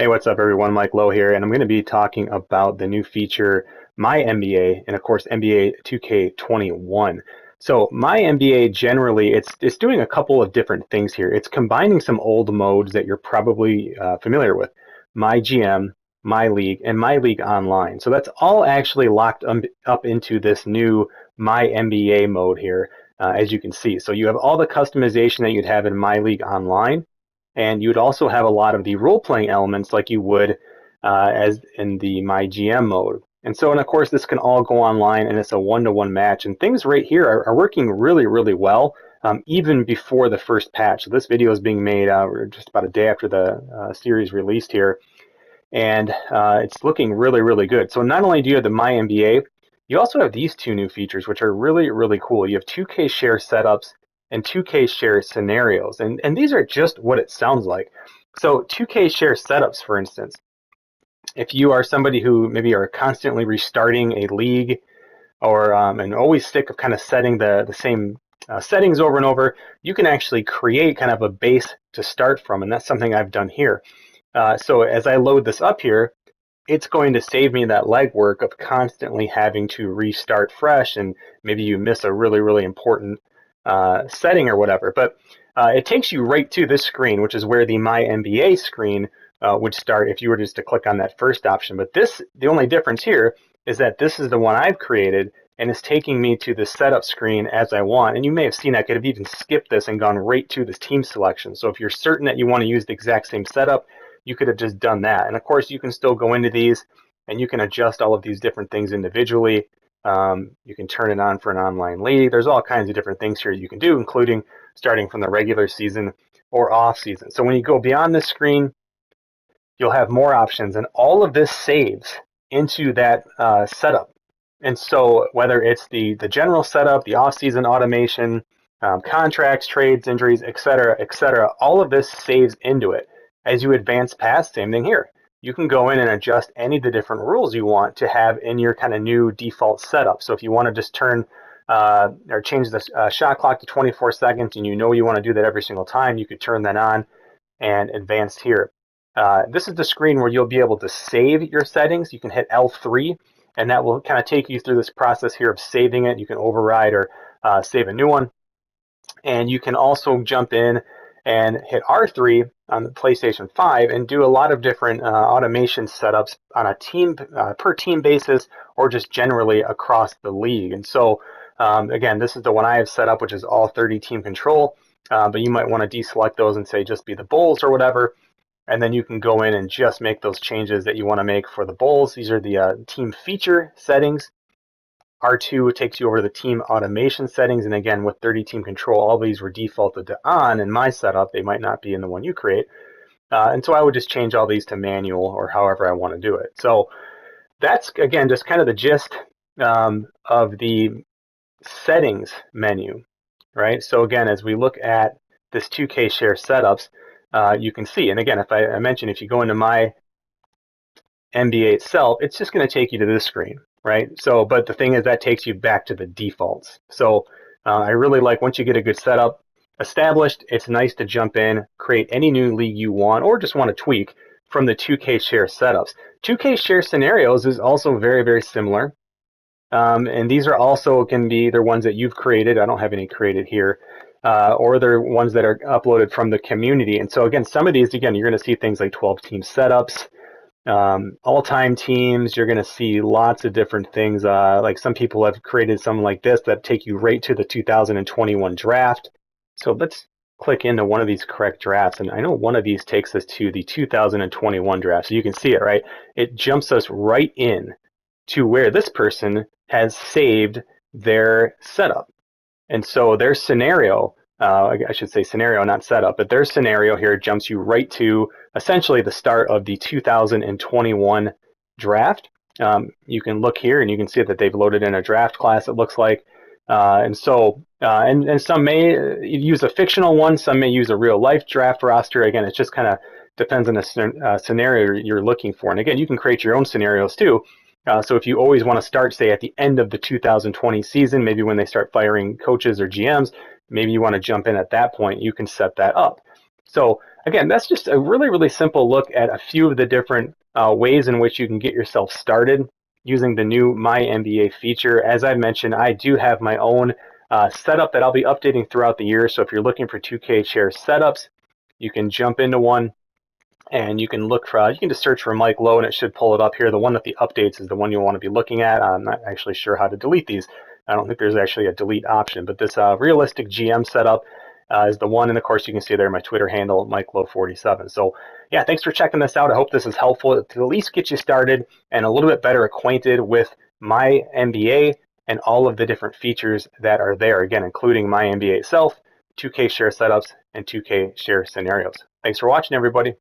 Hey, what's up, everyone? Mike Lowe here, and I'm going to be talking about the new feature, MyNBA, and of course, NBA 2K21. So, MyNBA generally, it's doing a couple of different things here. It's combining some old modes that you're probably familiar with, MyGM, MyLeague, and MyLeague Online. So that's all actually locked up into this new MyNBA mode here, as you can see. So you have all the customization that you'd have in MyLeague Online, and you'd also have a lot of the role-playing elements like you would as in the MyGM mode. And of course, this can all go online, and it's a one-to-one match. And things right here are working really, really well, even before the first patch. So this video is being made just about a day after the series released here, and it's looking really, really good. So not only do you have the MyNBA, you also have these two new features, which are really, really cool. You have 2K share setups and 2K share scenarios. And these are just what it sounds like. So 2K share setups, for instance, if you are somebody who maybe are constantly restarting a league or and always sick of kind of setting the same settings over and over, you can actually create kind of a base to start from. And that's something I've done here. So as I load this up here, it's going to save me that legwork of constantly having to restart fresh, and maybe you miss a really, really important setting or whatever. But it takes you right to this screen, which is where the MyNBA screen would start if you were just to click on that first option. But the only difference here is that this is the one I've created, and it's taking me to the setup screen as I want. And you may have seen I could have even skipped this and gone right to this team selection. So if you're certain that you want to use the exact same setup, you could have just done that. And of course, you can still go into these and you can adjust all of these different things individually. You can turn it on for an online league. There's all kinds of different things here you can do, including starting from the regular season or off season. So when you go beyond this screen, you'll have more options, and all of this saves into that setup. And so whether it's the general setup, the off-season automation, contracts, trades, injuries, etc., all of this saves into it. As you advance past, same thing here. You can go in and adjust any of the different rules you want to have in your kind of new default setup. So if you want to just turn or change the shot clock to 24 seconds, and you know you want to do that every single time, you could turn that on and advance here. This is the screen where you'll be able to save your settings. You can hit L3, and that will kind of take you through this process here of saving it. You can override or save a new one. And you can also jump in and hit R3 on the PlayStation 5 and do a lot of different automation setups on a team per team basis, or just generally across the league. And so again, this is the one I have set up, which is all 30 team control, but you might want to deselect those and say just be the Bulls or whatever. And then you can go in and just make those changes that you want to make for the Bulls. These are the team feature settings. R2 takes you over to the team automation settings, and again, with 30 team control, all these were defaulted to on in my setup. They might not be in the one you create. And so I would just change all these to manual, or however I want to do it. So that's, again, just kind of the gist of the settings menu, right? So again, as we look at this 2K share setups, you can see, and again, if I mentioned, if you go into my NBA itself, it's just going to take you to this screen, right? So, but the thing is, that takes you back to the defaults. So I really like, once you get a good setup established, it's nice to jump in, create any new league you want, or just want to tweak from the 2K share setups. 2K share scenarios is also very, very similar. And these are also can be either ones that you've created. I don't have any created here. Or they're ones that are uploaded from the community. And so again, some of these, again, you're going to see things like 12 team setups, all-time teams. You're going to see lots of different things. Like some people have created something like this that take you right to the 2021 draft. So let's click into one of these correct drafts. And I know one of these takes us to the 2021 draft. So you can see it, right? It jumps us right in to where this person has saved their setup. And so their scenario, I should say scenario, not setup, but their scenario here jumps you right to essentially the start of the 2021 draft. You can look here and you can see that they've loaded in a draft class, it looks like. And some may use a fictional one, some may use a real life draft roster. Again, it just kind of depends on the scenario you're looking for. And again, you can create your own scenarios too. So if you always want to start, say, at the end of the 2020 season, maybe when they start firing coaches or GMs, maybe you want to jump in at that point, you can set that up. So again, that's just a really, really simple look at a few of the different ways in which you can get yourself started using the new MyNBA feature. As I mentioned, I do have my own setup that I'll be updating throughout the year. So if you're looking for 2K chair setups, you can jump into one and you can look for, you can just search for Mike Lowe and it should pull it up here. The one with the updates is the one you want to be looking at. I'm not actually sure how to delete these. I don't think there's actually a delete option, but this realistic GM setup is the one. And of course, you can see there my Twitter handle, MikeLowe47. So yeah, thanks for checking this out. I hope this is helpful to at least get you started and a little bit better acquainted with MyNBA and all of the different features that are there, again, including MyNBA itself, 2K share setups, and 2K share scenarios. Thanks for watching, everybody.